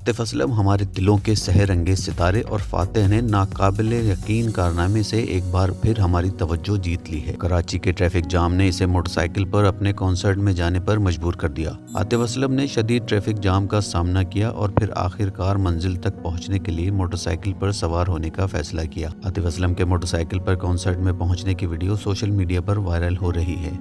आतिफ असलम हमारे दिलों के सहरंगे सितारे और फातेह ने नाकाबिले यकीन कारनामे से एक बार फिर हमारी तवज्जो जीत ली है। कराची के ट्रैफिक जाम ने इसे मोटरसाइकिल पर अपने कॉन्सर्ट में जाने पर मजबूर कर दिया। आतिफ असलम ने शदीद ट्रैफिक जाम का सामना किया और फिर आखिरकार मंजिल तक पहुंचने के लिए मोटरसाइकिल पर सवार होने का फैसला किया। आतिफ असलम के मोटरसाइकिल पर कॉन्सर्ट में पहुंचने की वीडियो सोशल मीडिया पर वायरल हो रही है।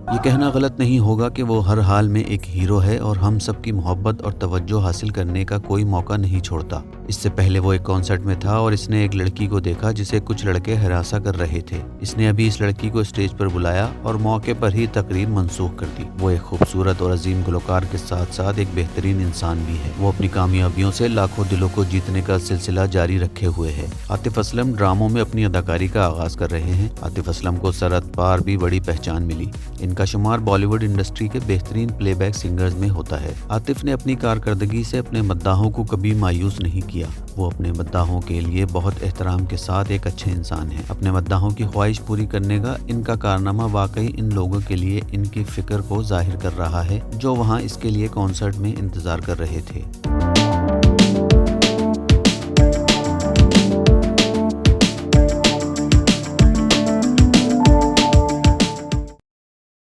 ये कहना गलत नहीं होगा कि वो हर हाल में एक हीरो है और हम सबकी मोहब्बत और तवज्जो हासिल करने का कोई मौका नहीं छोड़ता। इससे पहले वो एक कॉन्सर्ट में था और इसने एक लड़की को देखा जिसे कुछ लड़के हरासा कर रहे थे। इसने अभी इस लड़की को स्टेज पर बुलाया और मौके पर ही तकरीर मंसूख कर दी। वो एक खूबसूरत और अजीम गुलकार के साथ साथ एक बेहतरीन इंसान भी है। वो अपनी कामयाबियों से लाखों दिलों को जीतने का सिलसिला जारी रखे हुए है। आतिफ असलम ड्रामों में अपनी अदाकारी का आगाज कर रहे हैं। आतिफ असलम को सरहद पार भी बड़ी पहचान मिली। इनका शुमार बॉलीवुड इंडस्ट्री के बेहतरीन प्लेबैक सिंगर्स में होता है। आतिफ ने अपनी कारकर्दगी से अपने मद्दाहों को कभी मायूस नहीं किया। वो अपने मद्दाहों के लिए बहुत एहतराम के साथ एक अच्छे इंसान है। अपने मद्दाहों की ख्वाहिश पूरी करने का इनका कारनामा वाकई इन लोगों के लिए इनकी फिक्र को जाहिर कर रहा है जो वहाँ इसके लिए कॉन्सर्ट में इंतजार कर रहे थे।